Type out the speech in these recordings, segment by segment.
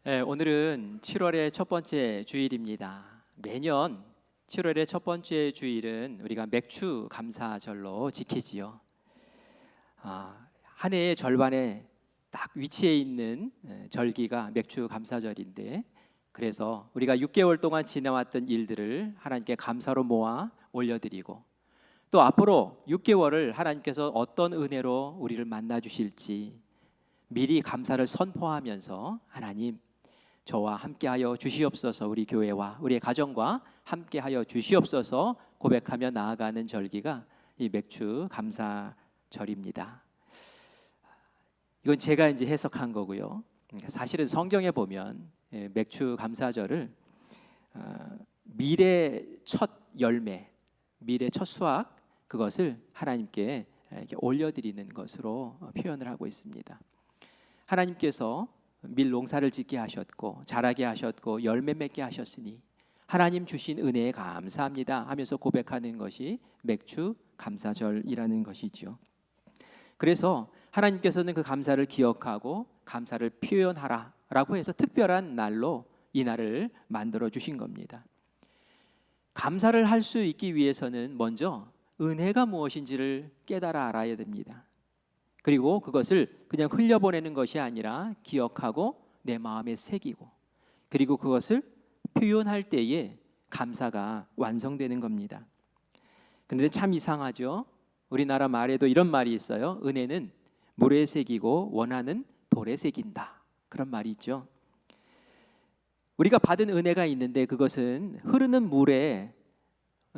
오늘은 7월의 첫 번째 주일입니다. 매년 7월의 첫 번째 주일은 우리가 맥주 감사절로 지키지요. 한 해의 절반에 딱 위치해 있는 절기가 맥주 감사절인데, 그래서 우리가 6개월 동안 지나왔던 일들을 하나님께 감사로 모아 올려드리고, 또 앞으로 6개월을 하나님께서 어떤 은혜로 우리를 만나 주실지 미리 감사를 선포하면서 하나님, 저와 함께하여 주시옵소서, 우리 교회와 우리의 가정과 함께하여 주시옵소서 고백하며 나아가는 절기가 이 맥주 감사절입니다. 이건 제가 이제 해석한 거고요. 사실은 성경에 보면 맥주 감사절을 미래 첫 열매, 미래 첫 수확, 그것을 하나님께 이렇게 올려드리는 것으로 표현을 하고 있습니다. 하나님께서 밀 농사를 짓게 하셨고 자라게 하셨고 열매 맺게 하셨으니 하나님 주신 은혜에 감사합니다 하면서 고백하는 것이 맥주 감사절이라는 것이죠. 그래서 하나님께서는 그 감사를 기억하고 감사를 표현하라라고 해서 특별한 날로 이 날을 만들어 주신 겁니다. 감사를 할 수 있기 위해서는 먼저 은혜가 무엇인지를 깨달아 알아야 됩니다. 그리고 그것을 그냥 흘려보내는 것이 아니라 기억하고 내 마음에 새기고, 그리고 그것을 표현할 때에 감사가 완성되는 겁니다. 그런데 참 이상하죠. 우리나라 말에도 이런 말이 있어요. 은혜는 물에 새기고 원하는 돌에 새긴다, 그런 말이 있죠. 우리가 받은 은혜가 있는데 그것은 흐르는 물에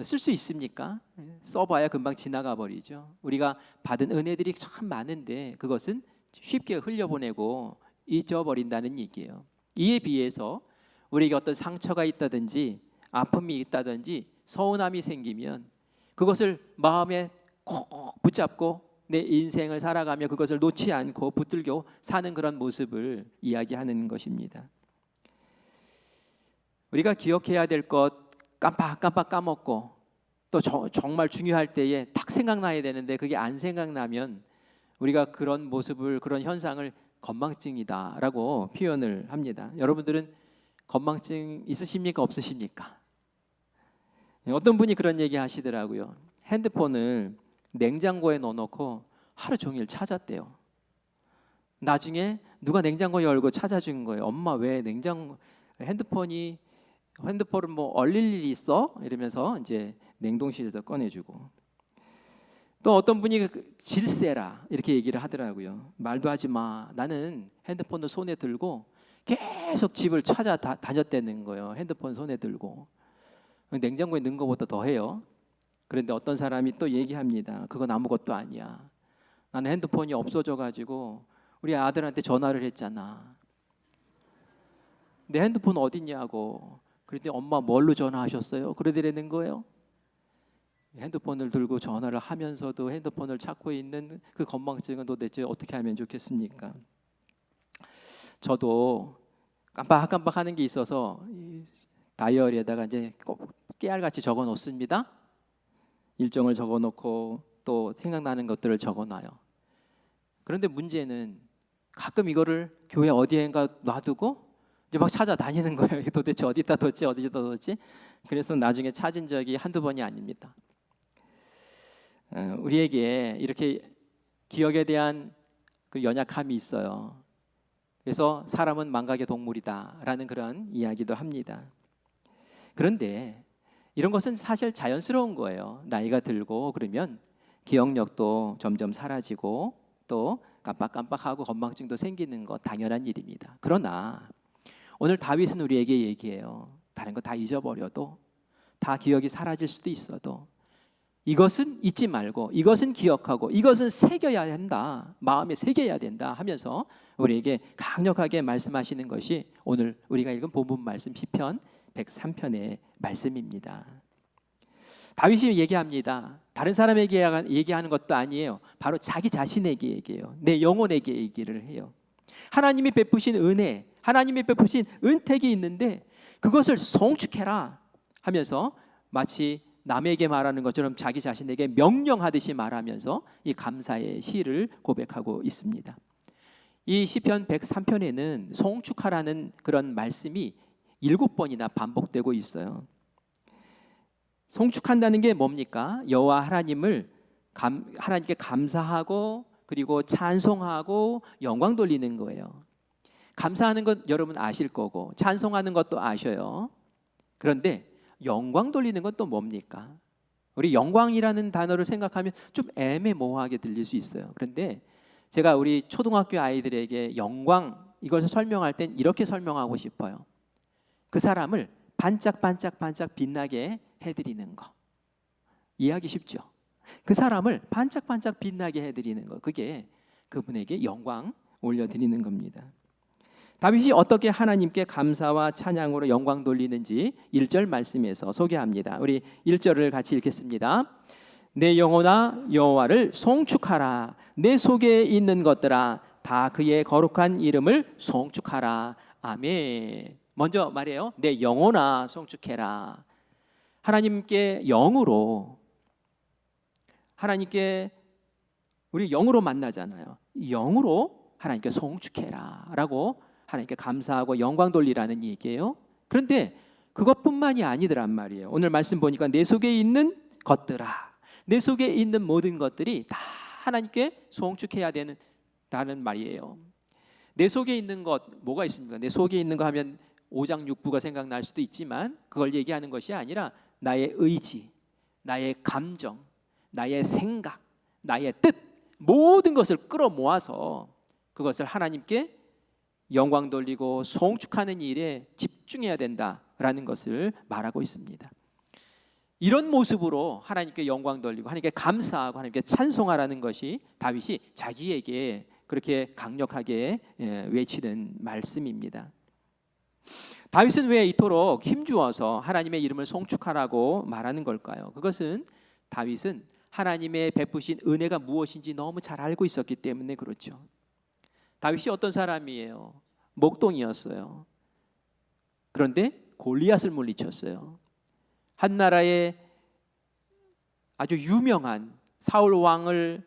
쓸 수 있습니까? 써봐야 금방 지나가 버리죠. 우리가 받은 은혜들이 참 많은데 그것은 쉽게 흘려보내고 잊어버린다는 얘기예요. 이에 비해서 우리에게 어떤 상처가 있다든지 아픔이 있다든지 서운함이 생기면 그것을 마음에 꼭 붙잡고 내 인생을 살아가며 그것을 놓지 않고 붙들고 사는 그런 모습을 이야기하는 것입니다. 우리가 기억해야 될 것 깜빡깜빡 까먹고, 또 정말 중요할 때에 딱 생각나야 되는데 그게 안 생각나면 우리가 그런 모습을, 그런 현상을 건망증이다라고 표현을 합니다. 여러분들은 건망증 있으십니까? 없으십니까? 어떤 분이 그런 얘기 하시더라고요. 핸드폰을 냉장고에 넣어놓고 하루 종일 찾았대요. 나중에 누가 냉장고 열고 찾아준 거예요. 엄마, 왜 핸드폰을 뭐 얼릴 일이 있어? 이러면서 이제 냉동실에서 꺼내주고. 또 어떤 분이 질세라 이렇게 얘기를 하더라고요. 말도 하지 마. 나는 핸드폰을 손에 들고 계속 집을 찾아 다녔다는 거예요. 핸드폰 손에 들고. 냉장고에 넣은 것보다 더 해요. 그런데 어떤 사람이 또 얘기합니다. 그건 아무것도 아니야. 나는 핸드폰이 없어져가지고 우리 아들한테 전화를 했잖아. 내 핸드폰 어딨냐고. 그랬더니 엄마 뭘로 전화하셨어요? 그러더라는 거예요. 핸드폰을 들고 전화를 하면서도 핸드폰을 찾고 있는 그 건망증은 도대체 어떻게 하면 좋겠습니까? 저도 깜빡깜빡하는 게 있어서 다이어리에다가 이제 꼭 깨알같이 적어 놓습니다. 일정을 적어 놓고 또 생각나는 것들을 적어 놔요. 그런데 문제는 가끔 이거를 교회 어디엔가 놔두고 이제 막 찾아다니는 거예요. 도대체 어디다 뒀지? 그래서 나중에 찾은 적이 한두 번이 아닙니다. 우리에게 이렇게 기억에 대한 그 연약함이 있어요. 그래서 사람은 망각의 동물이다라는 그런 이야기도 합니다. 그런데 이런 것은 사실 자연스러운 거예요. 나이가 들고 그러면 기억력도 점점 사라지고 또 깜빡깜빡하고 건망증도 생기는 거 당연한 일입니다. 그러나 오늘 다윗은 우리에게 얘기해요. 다른 거 다 잊어버려도, 다 기억이 사라질 수도 있어도 이것은 잊지 말고, 이것은 기억하고, 이것은 새겨야 한다, 마음에 새겨야 된다 하면서 우리에게 강력하게 말씀하시는 것이 오늘 우리가 읽은 본문 말씀 시편 103편의 말씀입니다. 다윗이 얘기합니다. 다른 사람에게 얘기하는 것도 아니에요. 바로 자기 자신에게 얘기해요. 내 영혼에게 얘기를 해요. 하나님이 베푸신 은혜, 하나님이 베푸신 은택이 있는데 그것을 송축해라 하면서 마치 남에게 말하는 것처럼 자기 자신에게 명령하듯이 말하면서 이 감사의 시를 고백하고 있습니다. 이 시편 103편에는 송축하라는 그런 말씀이 7번이나 반복되고 있어요. 송축한다는 게 뭡니까? 여호와 하나님께 감사하고 그리고 찬송하고 영광 돌리는 거예요. 감사하는 것 여러분 아실 거고 찬송하는 것도 아셔요. 그런데 영광 돌리는 건 또 뭡니까? 우리 영광이라는 단어를 생각하면 좀 애매모호하게 들릴 수 있어요. 그런데 제가 우리 초등학교 아이들에게 영광 이것을 설명할 땐 이렇게 설명하고 싶어요. 그 사람을 반짝반짝반짝 빛나게 해드리는 거. 이해하기 쉽죠? 그 사람을 반짝반짝 빛나게 해드리는 거. 그게 그분에게 영광 올려드리는 겁니다. 다윗이 어떻게 하나님께 감사와 찬양으로 영광 돌리는지 1절 말씀에서 소개합니다. 우리 1절을 같이 읽겠습니다. 내 영혼아 여호와를 송축하라. 내 속에 있는 것들아 다 그의 거룩한 이름을 송축하라. 아멘. 먼저 말해요. 내 영혼아 송축해라. 하나님께 영으로, 하나님께 우리 영으로 만나잖아요. 영으로 하나님께 송축해라 라고 하나님께 감사하고 영광 돌리라는 얘기예요. 그런데 그것뿐만이 아니더란 말이에요. 오늘 말씀 보니까 내 속에 있는 것들아, 내 속에 있는 모든 것들이 다 하나님께 송축해야 된다는 말이에요. 내 속에 있는 것 뭐가 있습니까? 내 속에 있는 거 하면 오장육부가 생각날 수도 있지만 그걸 얘기하는 것이 아니라 나의 의지, 나의 감정, 나의 생각, 나의 뜻 모든 것을 끌어모아서 그것을 하나님께 영광 돌리고 송축하는 일에 집중해야 된다라는 것을 말하고 있습니다. 이런 모습으로 하나님께 영광 돌리고 하나님께 감사하고 하나님께 찬송하라는 것이 다윗이 자기에게 그렇게 강력하게 외치는 말씀입니다. 다윗은 왜 이토록 힘주어서 하나님의 이름을 송축하라고 말하는 걸까요? 그것은 다윗은 하나님의 베푸신 은혜가 무엇인지 너무 잘 알고 있었기 때문에 그렇죠. 다윗이 어떤 사람이에요? 목동이었어요. 그런데 골리앗을 물리쳤어요. 한 나라의 아주 유명한 사울 왕을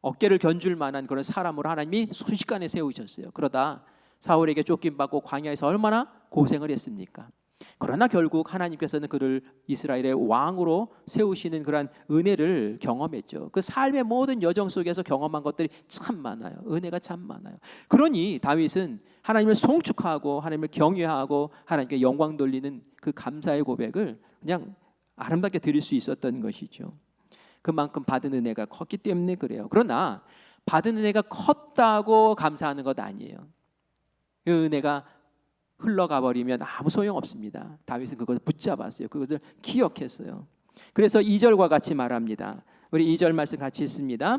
어깨를 견줄 만한 그런 사람으로 하나님이 순식간에 세우셨어요. 그러다 사울에게 쫓김받고 광야에서 얼마나 고생을 했습니까? 그러나 결국 하나님께서는 그를 이스라엘의 왕으로 세우시는 그런 은혜를 경험했죠. 그 삶의 모든 여정 속에서 경험한 것들이 참 많아요. 은혜가 참 많아요. 그러니 다윗은 하나님을 송축하고 하나님을 경외하고 하나님께 영광 돌리는 그 감사의 고백을 그냥 아름답게 드릴 수 있었던 것이죠. 그만큼 받은 은혜가 컸기 때문에 그래요. 그러나 받은 은혜가 컸다고 감사하는 것 아니에요. 그 은혜가 흘러가 버리면 아무 소용없습니다. 다윗은 그것을 붙잡았어요. 그것을 기억했어요. 그래서 2절과 같이 말합니다. 우리 2절 말씀 같이 읽습니다.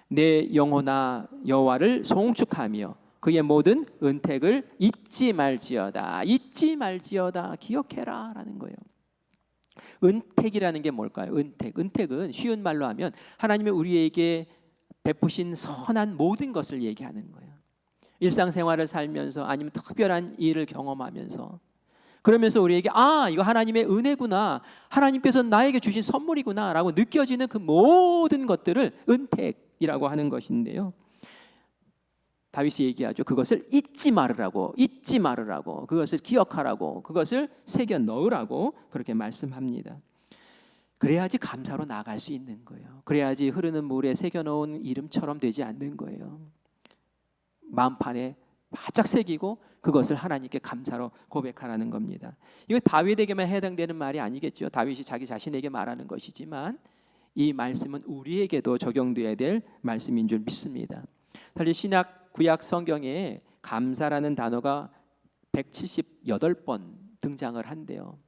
내 영혼아 여호와를 송축하며 그의 모든 은택을 잊지 말지어다. 잊지 말지어다. 기억해라 라는 거예요. 은택이라는 게 뭘까요? 은택은 쉬운 말로 하면 하나님의 우리에게 베푸신 선한 모든 것을 얘기하는 거예요. 일상생활을 살면서 아니면 특별한 일을 경험하면서 그러면서 우리에게 이거 하나님의 은혜구나, 하나님께서 나에게 주신 선물이구나 라고 느껴지는 그 모든 것들을 은택이라고 하는 것인데요, 다윗이 얘기하죠. 그것을 잊지 말으라고, 그것을 기억하라고, 그것을 새겨 넣으라고 그렇게 말씀합니다. 그래야지 감사로 나아갈 수 있는 거예요. 그래야지 흐르는 물에 새겨 넣은 이름처럼 되지 않는 거예요. 마음판에 바짝 새기고 그것을 하나님께 감사로 고백하라는 겁니다. 이거 다윗에게만 해당되는 말이 아니겠죠. 다윗이 자기 자신에게 말하는 것이지만 이 말씀은 우리에게도 적용돼야 될 말씀인 줄 믿습니다. 사실 신약 구약 성경에 감사라는 단어가 178번 등장을 한대요.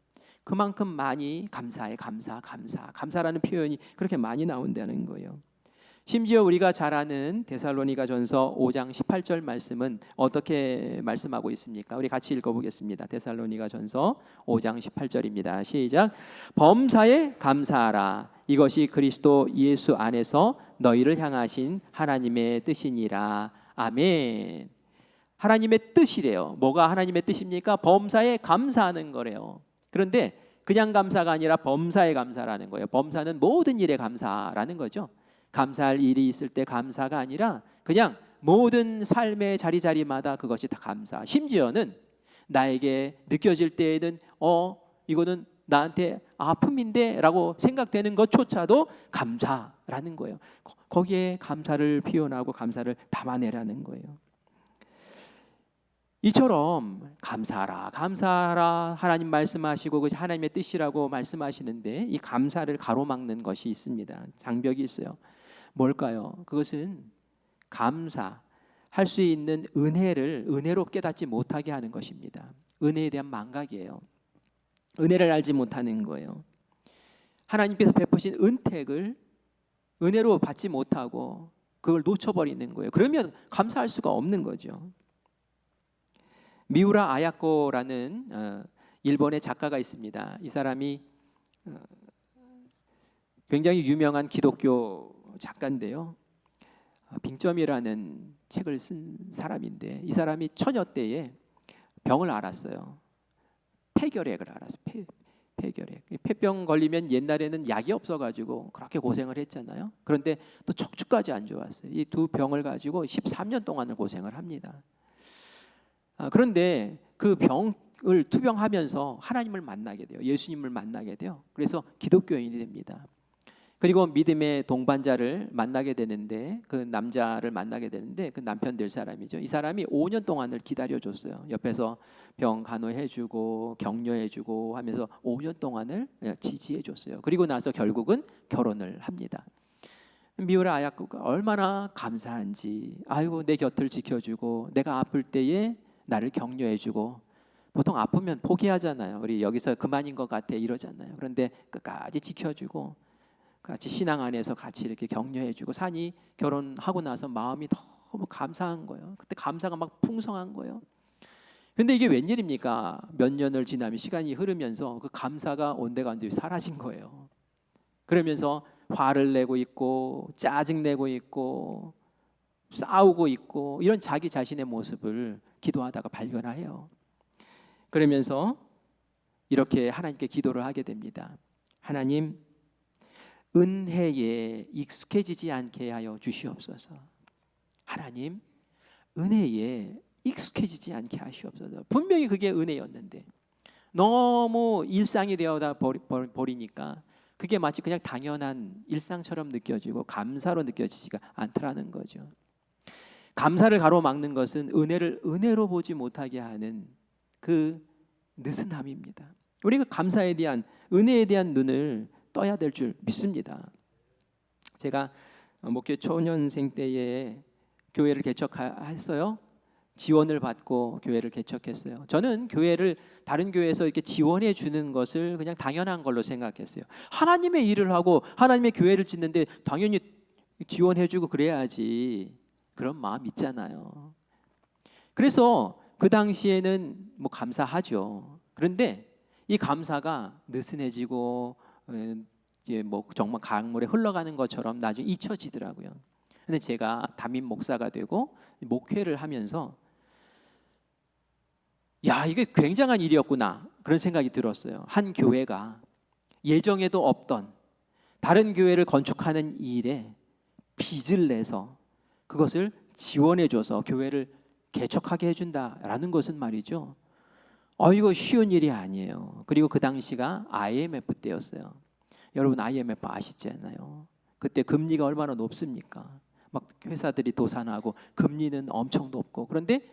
그만큼 많이 감사라는 표현이 그렇게 많이 나온다는 거예요. 심지어 우리가 잘 아는 데살로니가전서 5장 18절 말씀은 어떻게 말씀하고 있습니까? 우리 같이 읽어보겠습니다. 데살로니가전서 5장 18절입니다. 시작. 범사에 감사하라. 이것이 그리스도 예수 안에서 너희를 향하신 하나님의 뜻이니라. 아멘. 하나님의 뜻이래요. 뭐가 하나님의 뜻입니까? 범사에 감사하는 거래요. 그런데 그냥 감사가 아니라 범사에 감사라는 거예요. 범사는 모든 일에 감사라는 거죠. 감사할 일이 있을 때 감사가 아니라 그냥 모든 삶의 자리자리마다 그것이 다 감사. 심지어는 나에게 느껴질 때에는 이거는 나한테 아픔인데 라고 생각되는 것조차도 감사라는 거예요. 거기에 감사를 표현하고 감사를 담아내라는 거예요. 이처럼 감사하라 감사하라 하나님 말씀하시고 그 하나님의 뜻이라고 말씀하시는데 이 감사를 가로막는 것이 있습니다. 장벽이 있어요. 뭘까요? 그것은 감사할 수 있는 은혜를 은혜로 깨닫지 못하게 하는 것입니다. 은혜에 대한 망각이에요. 은혜를 알지 못하는 거예요. 하나님께서 베푸신 은택을 은혜로 받지 못하고 그걸 놓쳐버리는 거예요. 그러면 감사할 수가 없는 거죠. 미우라 아야코라는 일본의 작가가 있습니다. 이 사람이 굉장히 유명한 기독교 작가인데요. 빙점이라는 책을 쓴 사람인데 이 사람이 처녀 때에 병을 앓았어요. 폐결핵을 앓았어요. 폐결핵. 폐병 걸리면 옛날에는 약이 없어가지고 그렇게 고생을 했잖아요. 그런데 또 척추까지 안 좋았어요. 이 두 병을 가지고 13년 동안을 고생을 합니다. 그런데 그 병을 투병하면서 하나님을 만나게 돼요. 예수님을 만나게 돼요. 그래서 기독교인이 됩니다. 그리고 믿음의 동반자를 만나게 되는데 그 남자를 만나게 되는데 그 남편 될 사람이죠. 이 사람이 5년 동안을 기다려줬어요. 옆에서 병 간호해주고 격려해주고 하면서 5년 동안을 지지해줬어요. 그리고 나서 결국은 결혼을 합니다. 미우라 아야코가 얼마나 감사한지 아이고 내 곁을 지켜주고 내가 아플 때에 나를 격려해주고 보통 아프면 포기하잖아요. 우리 여기서 그만인 것 같아 이러잖아요. 그런데 끝까지 지켜주고 같이 신앙 안에서 같이 이렇게 격려해주고 사니 결혼하고 나서 마음이 너무 감사한 거예요. 그때 감사가 막 풍성한 거예요. 근데 이게 웬일입니까? 몇 년을 지나면 시간이 흐르면서 그 감사가 온데간데 사라진 거예요. 그러면서 화를 내고 있고 짜증내고 있고 싸우고 있고 이런 자기 자신의 모습을 기도하다가 발견해요. 그러면서 이렇게 하나님께 기도를 하게 됩니다. 하나님, 은혜에 익숙해지지 않게 하여 주시옵소서. 하나님, 은혜에 익숙해지지 않게 하시옵소서. 분명히 그게 은혜였는데 너무 일상이 되어다 버리니까 그게 마치 그냥 당연한 일상처럼 느껴지고 감사로 느껴지지가 않더라는 거죠. 감사를 가로막는 것은 은혜를 은혜로 보지 못하게 하는 그 느슨함입니다. 우리가 감사에 대한 은혜에 대한 눈을 떠야 될 줄 믿습니다. 제가 목회 초년생 때에 교회를 개척했어요. 지원을 받고 교회를 개척했어요. 저는 교회를 다른 교회에서 이렇게 지원해 주는 것을 그냥 당연한 걸로 생각했어요. 하나님의 일을 하고 하나님의 교회를 짓는데 당연히 지원해 주고 그래야지. 그런 마음 있잖아요. 그래서 그 당시에는 뭐 감사하죠. 그런데 이 감사가 느슨해지고 이제 뭐 정말 강물에 흘러가는 것처럼 나중에 잊혀지더라고요. 근데 제가 담임 목사가 되고 목회를 하면서 야, 이게 굉장한 일이었구나 그런 생각이 들었어요. 한 교회가 예정에도 없던 다른 교회를 건축하는 일에 빚을 내서 그것을 지원해줘서 교회를 개척하게 해준다라는 것은 말이죠. 이거 쉬운 일이 아니에요. 그리고 그 당시가 IMF 때였어요. 여러분 IMF 아시잖아요. 그때 금리가 얼마나 높습니까? 막 회사들이 도산하고 금리는 엄청 높고 그런데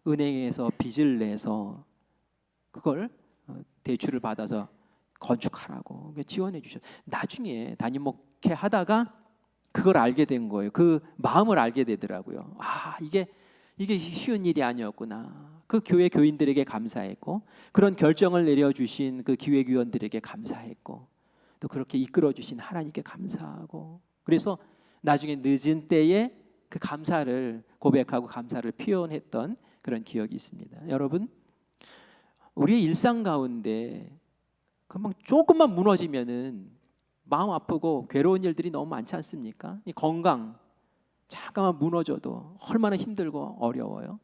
은행에서 빚을 내서 그걸 대출을 받아서 건축하라고 지원해 주셨어요. 나중에 담임 목회 하다가 그걸 알게 된 거예요. 그 마음을 알게 되더라고요. 이게 쉬운 일이 아니었구나. 그 교회 교인들에게 감사했고 그런 결정을 내려주신 그 기획위원들에게 감사했고 또 그렇게 이끌어주신 하나님께 감사하고 그래서 나중에 늦은 때에 그 감사를 고백하고 감사를 표현했던 그런 기억이 있습니다. 여러분, 우리의 일상 가운데 금방 조금만 무너지면은 마음 아프고 괴로운 일들이 너무 많지 않습니까? 이 건강 잠깐만 무너져도 얼마나 힘들고 어려워요.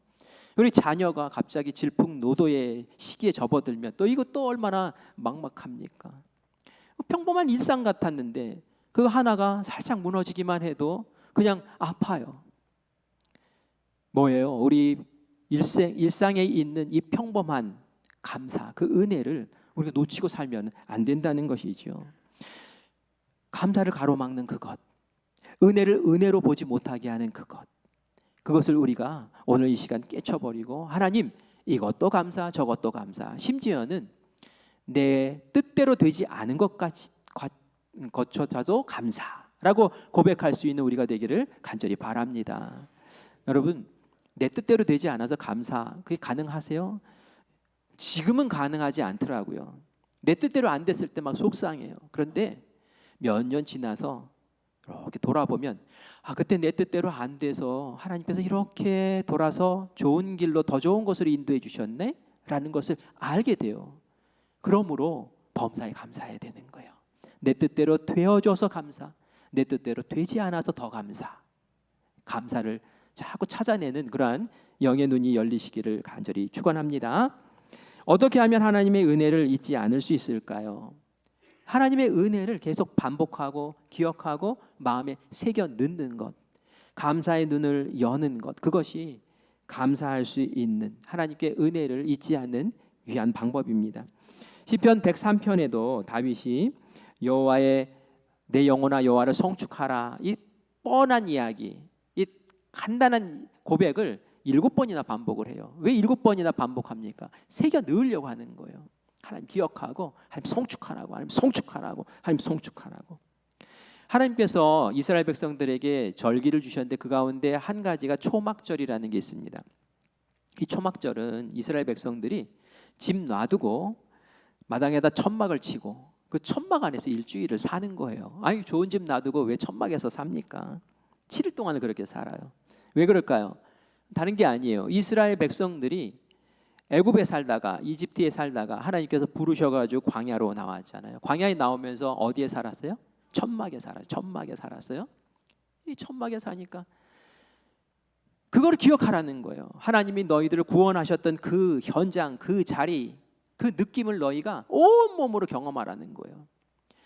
우리 자녀가 갑자기 질풍노도의 시기에 접어들면 또 이것도 얼마나 막막합니까? 평범한 일상 같았는데 그 하나가 살짝 무너지기만 해도 그냥 아파요. 뭐예요? 우리 일상에 있는 이 평범한 감사, 그 은혜를 우리가 놓치고 살면 안 된다는 것이죠. 감사를 가로막는 그것, 은혜를 은혜로 보지 못하게 하는 그것을 우리가 오늘 이 시간 깨쳐버리고, 하나님 이것도 감사, 저것도 감사, 심지어는 내 뜻대로 되지 않은 것조차도 감사라고 고백할 수 있는 우리가 되기를 간절히 바랍니다. 여러분, 내 뜻대로 되지 않아서 감사, 그게 가능하세요? 지금은 가능하지 않더라고요. 내 뜻대로 안 됐을 때 막 속상해요. 그런데 몇 년 지나서 이렇게 돌아보면, 그때 내 뜻대로 안 돼서 하나님께서 이렇게 돌아서 좋은 길로, 더 좋은 것으로 인도해 주셨네 라는 것을 알게 돼요. 그러므로 범사에 감사해야 되는 거예요. 내 뜻대로 되어줘서 감사, 내 뜻대로 되지 않아서 더 감사. 감사를 자꾸 찾아내는 그러한 영의 눈이 열리시기를 간절히 축원합니다. 어떻게 하면 하나님의 은혜를 잊지 않을 수 있을까요? 하나님의 은혜를 계속 반복하고 기억하고 마음에 새겨 넣는 것, 감사의 눈을 여는 것, 그것이 감사할 수 있는, 하나님께 은혜를 잊지 않는 위한 방법입니다. 시편 103편에도 다윗이 여호와의 내 영혼아 여호와를 성축하라, 이 뻔한 이야기, 이 간단한 고백을 7번이나 반복을 해요. 왜 7번이나 반복합니까? 새겨 넣으려고 하는 거예요. 하나님 기억하고, 하나님 성축하라고, 하나님 성축하라고, 하나님 성축하라고. 하나님께서 이스라엘 백성들에게 절기를 주셨는데 그 가운데 한 가지가 초막절이라는 게 있습니다. 이 초막절은 이스라엘 백성들이 집 놔두고 마당에다 천막을 치고 그 천막 안에서 일주일을 사는 거예요. 아니, 좋은 집 놔두고 왜 천막에서 삽니까? 7일 동안은 그렇게 살아요. 왜 그럴까요? 다른 게 아니에요. 이스라엘 백성들이 애굽에 살다가, 이집트에 살다가 하나님께서 부르셔가지고 광야로 나왔잖아요. 광야에 나오면서 어디에 살았어요? 천막에 살았어요. 천막에 살았어요. 이 천막에 사니까 그걸 기억하라는 거예요. 하나님이 너희들을 구원하셨던 그 현장, 그 자리, 그 느낌을 너희가 온몸으로 경험하라는 거예요.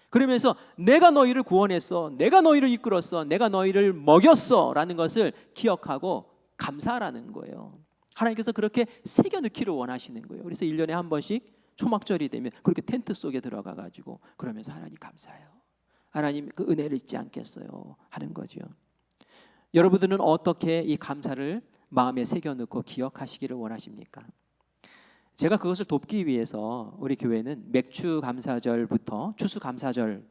그러면서 내가 너희를 구원했어, 내가 너희를 이끌었어, 내가 너희를 먹였어 라는 것을 기억하고 감사하라는 거예요. 하나님께서 그렇게 새겨 넣기를 원하시는 거예요. 그래서 1년에 한 번씩 초막절이 되면 그렇게 텐트 속에 들어가 가지고 그러면서 하나님 감사해요, 하나님 그 은혜를 잊지 않겠어요 하는 거죠. 여러분들은 어떻게 이 감사를 마음에 새겨 넣고 기억하시기를 원하십니까? 제가 그것을 돕기 위해서 우리 교회는 맥주 감사절부터 추수 감사절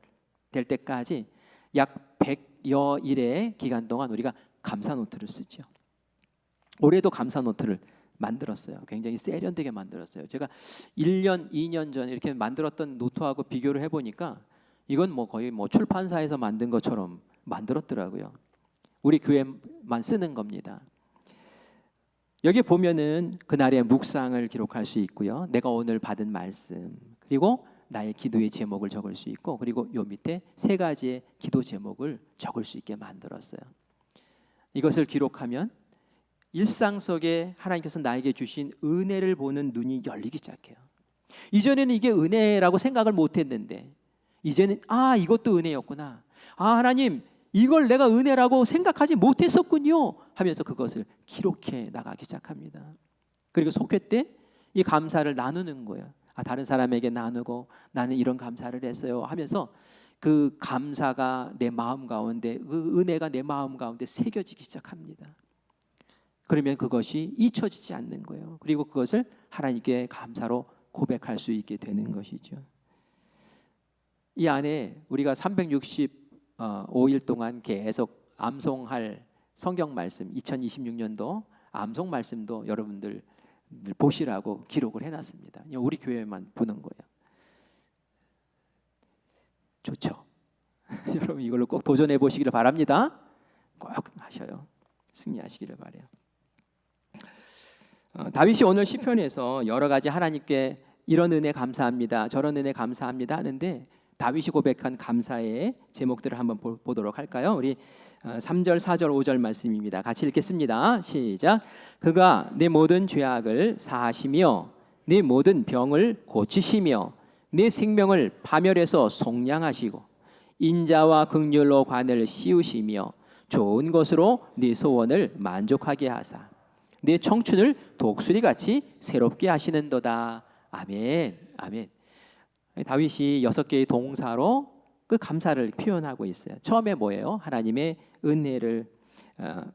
될 때까지 약 100여 일의 기간 동안 우리가 감사 노트를 쓰죠. 올해도 감사 노트를 만들었어요. 굉장히 세련되게 만들었어요. 제가 1년, 2년 전에 이렇게 만들었던 노트하고 비교를 해보니까 이건 거의 출판사에서 만든 것처럼 만들었더라고요. 우리 교회만 쓰는 겁니다. 여기 보면은 그날의 묵상을 기록할 수 있고요. 내가 오늘 받은 말씀, 그리고 나의 기도의 제목을 적을 수 있고, 그리고 요 밑에 3가지의 기도 제목을 적을 수 있게 만들었어요. 이것을 기록하면 일상 속에 하나님께서 나에게 주신 은혜를 보는 눈이 열리기 시작해요. 이전에는 이게 은혜라고 생각을 못했는데 이제는 이것도 은혜였구나, 하나님 이걸 내가 은혜라고 생각하지 못했었군요 하면서 그것을 기록해 나가기 시작합니다. 그리고 속회 때 이 감사를 나누는 거예요. 다른 사람에게 나누고 나는 이런 감사를 했어요 하면서 그 감사가 내 마음 가운데, 그 은혜가 내 마음 가운데 새겨지기 시작합니다. 그러면 그것이 잊혀지지 않는 거예요. 그리고 그것을 하나님께 감사로 고백할 수 있게 되는 것이죠. 이 안에 우리가 365일 동안 계속 암송할 성경 말씀, 2026년도 암송 말씀도 여러분들 보시라고 기록을 해놨습니다. 우리 교회만 보는 거예요. 좋죠? 여러분 이걸로 꼭 도전해 보시기를 바랍니다. 꼭 하셔요. 승리하시기를 바라요. 다윗이 오늘 시편에서 여러 가지 하나님께 이런 은혜 감사합니다, 저런 은혜 감사합니다 하는데 다윗이 고백한 감사의 제목들을 한번 보도록 할까요? 우리 3절, 4절, 5절 말씀입니다. 같이 읽겠습니다. 시작. 그가 내 모든 죄악을 사하시며 내 모든 병을 고치시며 내 생명을 파멸해서 속량하시고 인자와 긍휼로 관을 씌우시며 좋은 것으로 네 소원을 만족하게 하사 내 청춘을 독수리같이 새롭게 하시는도다. 아멘. 아멘. 다윗이 6개의 동사로 그 감사를 표현하고 있어요. 처음에 뭐예요? 하나님의 은혜를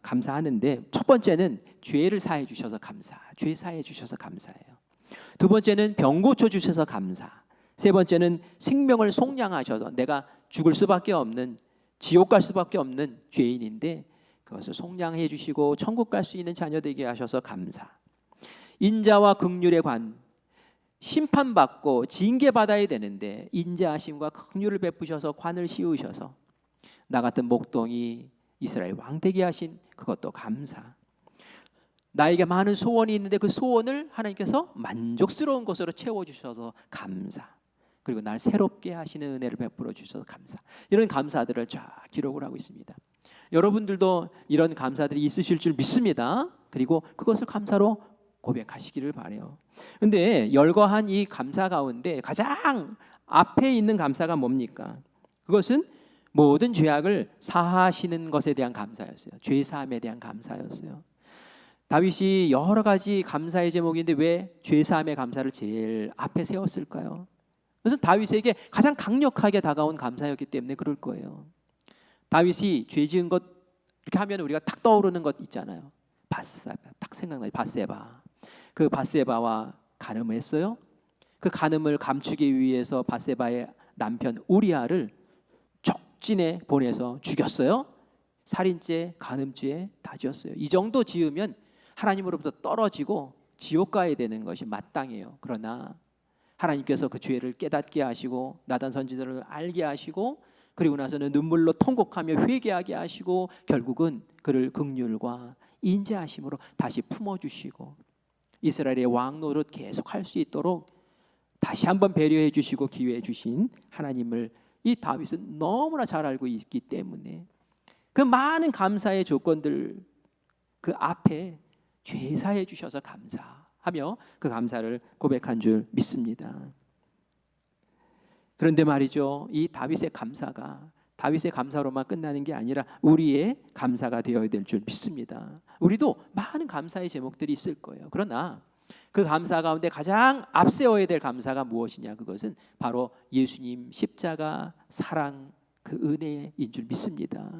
감사하는데, 첫 번째는 죄를 사해 주셔서 감사. 죄 사해 주셔서 감사해요. 두 번째는 병 고쳐 주셔서 감사. 세 번째는 생명을 속량하셔서, 내가 죽을 수밖에 없는, 지옥 갈 수밖에 없는 죄인인데 그것을 속량해 주시고 천국 갈 수 있는 자녀 되게 하셔서 감사. 인자와 긍휼의 관, 심판받고 징계받아야 되는데 인자하심과 긍휼을 베푸셔서 관을 씌우셔서 나 같은 목동이 이스라엘 왕 되게 하신 그것도 감사. 나에게 많은 소원이 있는데 그 소원을 하나님께서 만족스러운 것으로 채워주셔서 감사. 그리고 날 새롭게 하시는 은혜를 베풀어 주셔서 감사. 이런 감사들을 쫙 기록을 하고 있습니다. 여러분들도 이런 감사들이 있으실 줄 믿습니다. 그리고 그것을 감사로 고백하시기를 바라요. 근데 열거한 이 감사 가운데 가장 앞에 있는 감사가 뭡니까? 그것은 모든 죄악을 사하시는 것에 대한 감사였어요. 죄 사함에 대한 감사였어요. 다윗이 여러 가지 감사의 제목인데 왜 죄 사함의 감사를 제일 앞에 세웠을까요? 그것은 다윗에게 가장 강력하게 다가온 감사였기 때문에 그럴 거예요. 다윗이 죄 지은 것 이렇게 하면 우리가 딱 떠오르는 것 있잖아요. 바세바, 딱 생각나요. 바세바. 그 바세바와 간음을 했어요. 그 간음을 감추기 위해서 바세바의 남편 우리아를 족진에 보내서 죽였어요. 살인죄, 간음죄 다 지었어요. 이 정도 지으면 하나님으로부터 떨어지고 지옥 가야 되는 것이 마땅해요. 그러나 하나님께서 그 죄를 깨닫게 하시고 나단 선지자를 알게 하시고 그리고 나서는 눈물로 통곡하며 회개하게 하시고 결국은 그를 긍휼과 인자하심으로 다시 품어주시고 이스라엘의 왕 노릇 계속 할 수 있도록 다시 한번 배려해 주시고 기회해 주신 하나님을 이 다윗은 너무나 잘 알고 있기 때문에 그 많은 조건들 그 앞에 죄사해 주셔서 감사하며 그 감사를 고백한 줄 믿습니다. 그런데 말이죠, 이 다윗의 감사가 다윗의 감사로만 끝나는 게 아니라 우리의 감사가 되어야 될 줄 믿습니다. 우리도 많은 감사의 제목들이 있을 거예요. 그러나 그 감사 가운데 가장 앞세워야 될 감사가 무엇이냐? 그것은 바로 예수님 십자가 사랑 그 은혜인 줄 믿습니다.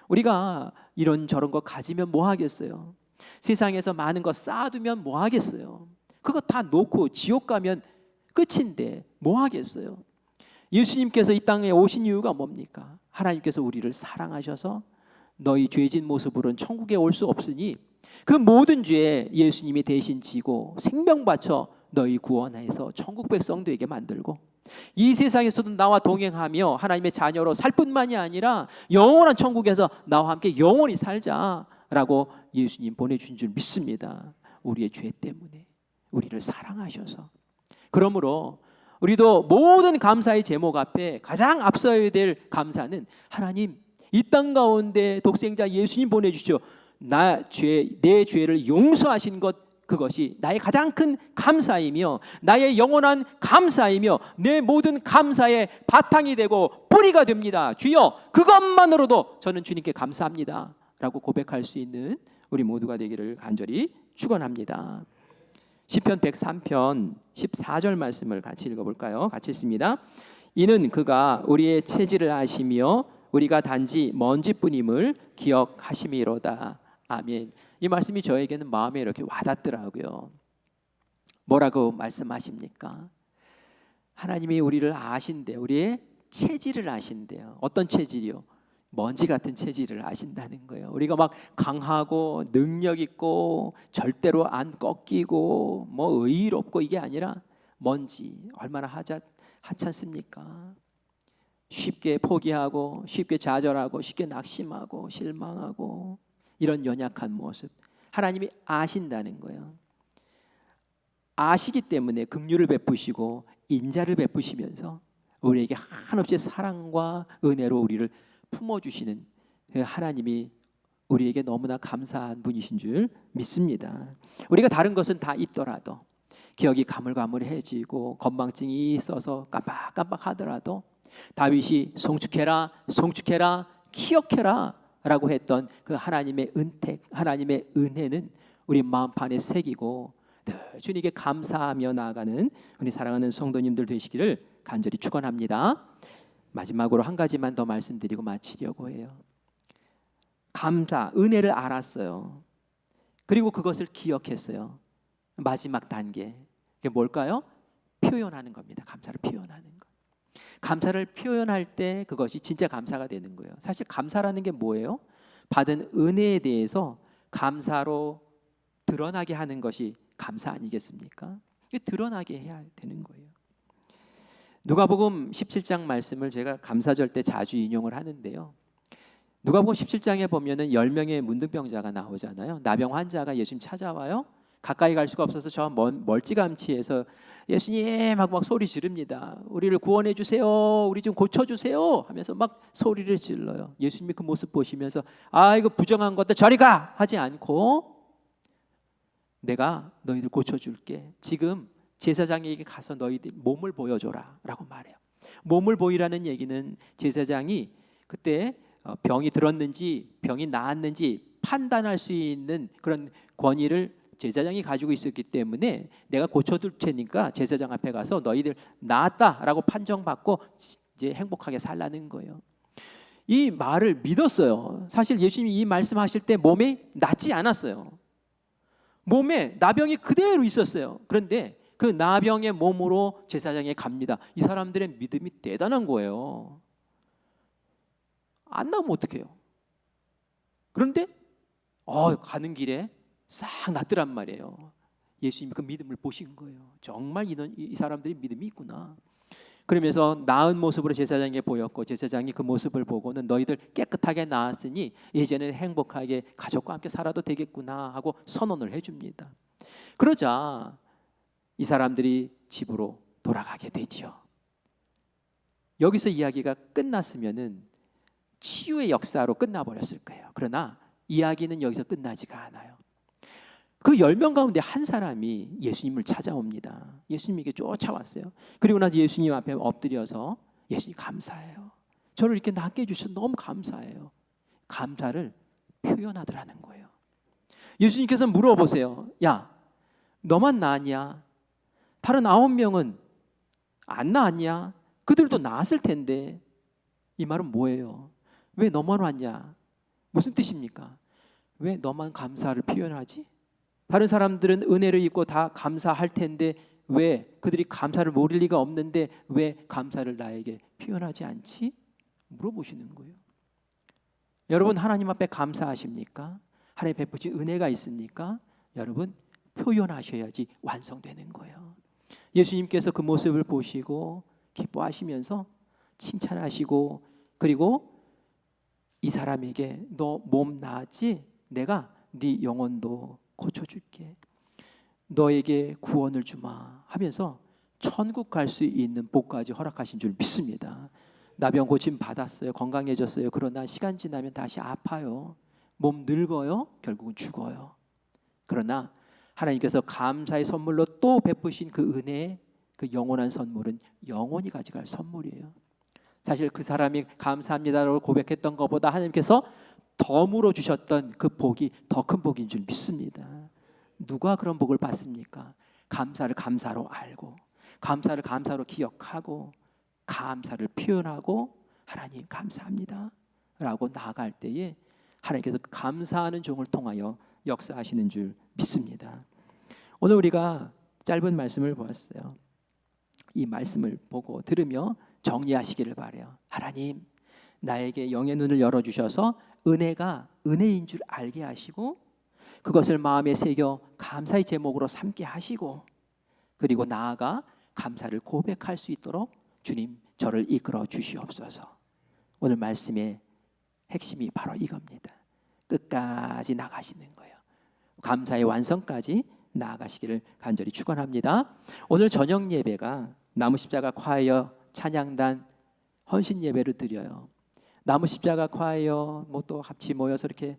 우리가 이런저런 거 가지면 뭐 하겠어요? 세상에서 많은 거 쌓아두면 뭐 하겠어요? 그거 다 놓고 지옥 가면 끝인데 뭐 하겠어요? 예수님께서 이 땅에 오신 이유가 뭡니까? 하나님께서 우리를 사랑하셔서 너희 죄진 모습으로는 천국에 올 수 없으니 그 모든 죄에 예수님이 대신 지고 생명 바쳐 너희 구원해서 천국 백성 되게 만들고 이 세상에서도 나와 동행하며 하나님의 자녀로 살 뿐만이 아니라 영원한 천국에서 나와 함께 영원히 살자라고 예수님 보내준 줄 믿습니다. 우리의 죄 때문에 우리를 사랑하셔서. 그러므로 우리도 모든 감사의 제목 앞에 가장 앞서야 될 감사는 하나님 이 땅 가운데 독생자 예수님 보내주시오 내 죄를 용서하신 것 그것이 나의 가장 큰 감사이며 나의 영원한 감사이며 내 모든 감사의 바탕이 되고 뿌리가 됩니다. 주여 그것만으로도 저는 주님께 감사합니다 라고 고백할 수 있는 우리 모두가 되기를 간절히 축원합니다. 시편 103편 14절 말씀을 같이 읽어볼까요? 같이 읽습니다. 이는 그가 우리의 체질을 아시며 우리가 단지 먼지뿐임을 기억하심이로다. 아멘. 이 말씀이 저에게는 마음에 이렇게 와닿더라고요. 뭐라고 말씀하십니까? 하나님이 우리를 아신대, 우리의 체질을 아신대요. 어떤 체질이요? 먼지 같은 체질을 아신다는 거예요. 우리가 막 강하고 능력 있고 절대로 안 꺾이고 뭐 의롭고 이게 아니라 먼지 얼마나 하찮습니까? 쉽게 포기하고 쉽게 좌절하고 쉽게 낙심하고 실망하고 이런 연약한 모습 하나님이 아신다는 거예요. 아시기 때문에 긍휼을 베푸시고 인자를 베푸시면서 우리에게 한없이 사랑과 은혜로 우리를 품어주시는 하나님이 우리에게 너무나 감사한 분이신 줄 믿습니다. 우리가 다른 것은 다 있더라도 기억이 가물가물해지고 건망증이 있어서 깜빡깜빡 하더라도 다윗이 송축해라 송축해라 기억해라 라고 했던 그 하나님의 은택 하나님의 은혜는 우리 마음판에 새기고 늘 주님께 감사하며 나아가는 우리 사랑하는 성도님들 되시기를 간절히 축원합니다. 마지막으로 한 가지만 더 말씀드리고 마치려고 해요. 감사, 은혜를 알았어요. 그리고 그것을 기억했어요. 마지막 단계, 그게 뭘까요? 표현하는 겁니다. 감사를 표현하는 것. 감사를 표현할 때 그것이 진짜 감사가 되는 거예요. 사실 감사라는 게 뭐예요? 받은 은혜에 대해서 감사로 드러나게 하는 것이 감사 아니겠습니까? 드러나게 해야 되는 거예요. 누가복음 17장 말씀을 제가 감사절 때 자주 인용을 하는데요. 누가복음 17장에 보면은 10명의 문둥병자가 나오잖아요. 나병 환자가 예수님 찾아와요. 가까이 갈 수가 없어서 저 멀찌감치해서 예수님 하고 막 소리 지릅니다. 우리를 구원해 주세요. 우리 좀 고쳐 주세요. 하면서 막 소리를 질러요. 예수님이 그 모습 보시면서 아 이거 부정한 것들 저리 가 하지 않고 내가 너희들 고쳐 줄게. 지금 제사장에게 가서 너희들 몸을 보여줘라 라고 말해요. 몸을 보이라는 얘기는 제사장이 그때 병이 들었는지 병이 나았는지 판단할 수 있는 그런 권위를 제사장이 가지고 있었기 때문에 내가 고쳐줄 테니까 제사장 앞에 가서 너희들 나았다라고 판정받고 이제 행복하게 살라는 거예요. 이 말을 믿었어요. 사실 예수님이 이 말씀하실 때 몸에 낫지 않았어요. 몸에 나병이 그대로 있었어요. 그런데 그 나병의 몸으로 제사장에 갑니다. 이 사람들의 믿음이 대단한 거예요. 안 나오면 어떡해요? 그런데 가는 길에 싹 낫더란 말이에요. 예수님이 그 믿음을 보신 거예요. 정말 이 사람들이 믿음이 있구나. 그러면서 나은 모습으로 제사장에게 보였고 제사장이 그 모습을 보고는 너희들 깨끗하게 나았으니 이제는 행복하게 가족과 함께 살아도 되겠구나 하고 선언을 해줍니다. 그러자 이 사람들이 집으로 돌아가게 되지요. 여기서 이야기가 끝났으면은 치유의 역사로 끝나버렸을 거예요. 그러나 이야기는 여기서 끝나지가 않아요. 그 10명 가운데 한 사람이 예수님을 찾아옵니다. 예수님에게 쫓아왔어요. 그리고 나서 예수님 앞에 엎드려서 예수님 감사해요. 저를 이렇게 낫게 해주셔서 너무 감사해요. 감사를 표현하더라는 거예요. 예수님께서 물어보세요. 야, 너만 나았냐? 다른 9명은 안 나았냐? 그들도 나았을 텐데. 이 말은 뭐예요? 왜 너만 왔냐? 무슨 뜻입니까? 왜 너만 감사를 표현하지? 다른 사람들은 은혜를 입고 다 감사할 텐데 왜 그들이 감사를 모를 리가 없는데 왜 감사를 나에게 표현하지 않지? 물어보시는 거예요. 여러분 하나님 앞에 감사하십니까? 하나님 베푸신 은혜가 있습니까? 여러분 표현하셔야지 완성되는 거예요. 예수님께서 그 모습을 보시고 기뻐하시면서 칭찬하시고 그리고 이 사람에게 너 몸 나았지? 내가 네 영혼도 고쳐줄게. 너에게 구원을 주마 하면서 천국 갈 수 있는 복까지 허락하신 줄 믿습니다. 나병 고침 받았어요. 건강해졌어요. 그러나 시간 지나면 다시 아파요. 몸 늙어요. 결국은 죽어요. 그러나 하나님께서 감사의 선물로 또 베푸신 그 은혜, 그 영원한 선물은 영원히 가져갈 선물이에요. 사실 그 사람이 감사합니다라고 고백했던 것보다 하나님께서 덤으로 주셨던 그 복이 더 큰 복인 줄 믿습니다. 누가 그런 복을 받습니까? 감사를 감사로 알고 감사를 감사로 기억하고 감사를 표현하고 하나님 감사합니다 라고 나아갈 때에 하나님께서 감사하는 종을 통하여 역사하시는 줄 믿습니다. 오늘 우리가 짧은 말씀을 보았어요. 이 말씀을 보고 들으며 정리하시기를 바라요. 하나님 나에게 영의 눈을 열어주셔서 은혜가 은혜인 줄 알게 하시고 그것을 마음에 새겨 감사의 제목으로 삼게 하시고 그리고 나아가 감사를 고백할 수 있도록 주님 저를 이끌어 주시옵소서. 오늘 말씀의 핵심이 바로 이겁니다. 끝까지 나가시는 거예요. 감사의 완성까지 나아가시기를 간절히 축원합니다. 오늘 저녁 예배가 나무십자가 콰이어 찬양단 헌신 예배를 드려요. 나무십자가 콰이어 또 같이 모여서 이렇게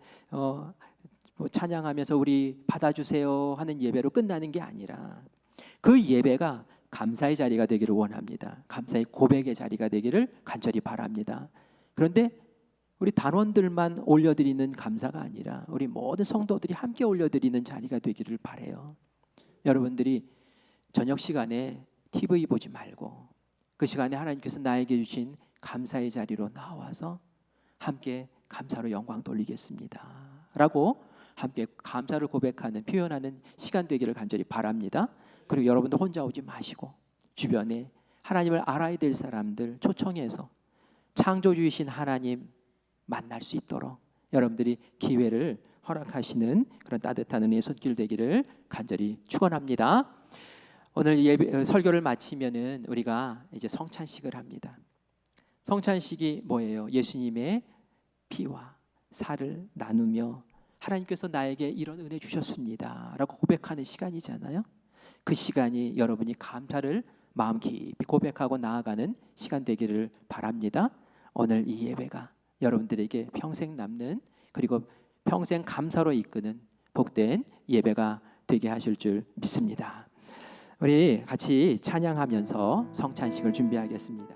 찬양하면서 우리 받아주세요 하는 예배로 끝나는 게 아니라 그 예배가 감사의 자리가 되기를 원합니다. 감사의 고백의 자리가 되기를 간절히 바랍니다. 그런데 우리 단원들만 올려드리는 감사가 아니라 우리 모든 성도들이 함께 올려드리는 자리가 되기를 바라요. 여러분들이 저녁 시간에 TV 보지 말고 그 시간에 하나님께서 나에게 주신 감사의 자리로 나와서 함께 감사로 영광 돌리겠습니다 라고 함께 감사를 고백하는, 표현하는 시간 되기를 간절히 바랍니다. 그리고 여러분들 혼자 오지 마시고 주변에 하나님을 알아야 될 사람들 초청해서 창조주이신 하나님 만날 수 있도록 여러분들이 기회를 허락하시는 그런 따뜻한 은혜의 손길 되기를 간절히 축원합니다. 오늘 설교를 마치면은 우리가 이제 성찬식을 합니다. 성찬식이 뭐예요? 예수님의 피와 살을 나누며 하나님께서 나에게 이런 은혜 주셨습니다 라고 고백하는 시간이잖아요. 그 시간이 여러분이 감사를 마음 깊이 고백하고 나아가는 시간 되기를 바랍니다. 오늘 이 예배가 여러분들에게 평생 남는, 그리고 평생 감사로 이끄는 복된 예배가 되게 하실 줄 믿습니다. 우리 같이 찬양하면서 성찬식을 준비하겠습니다.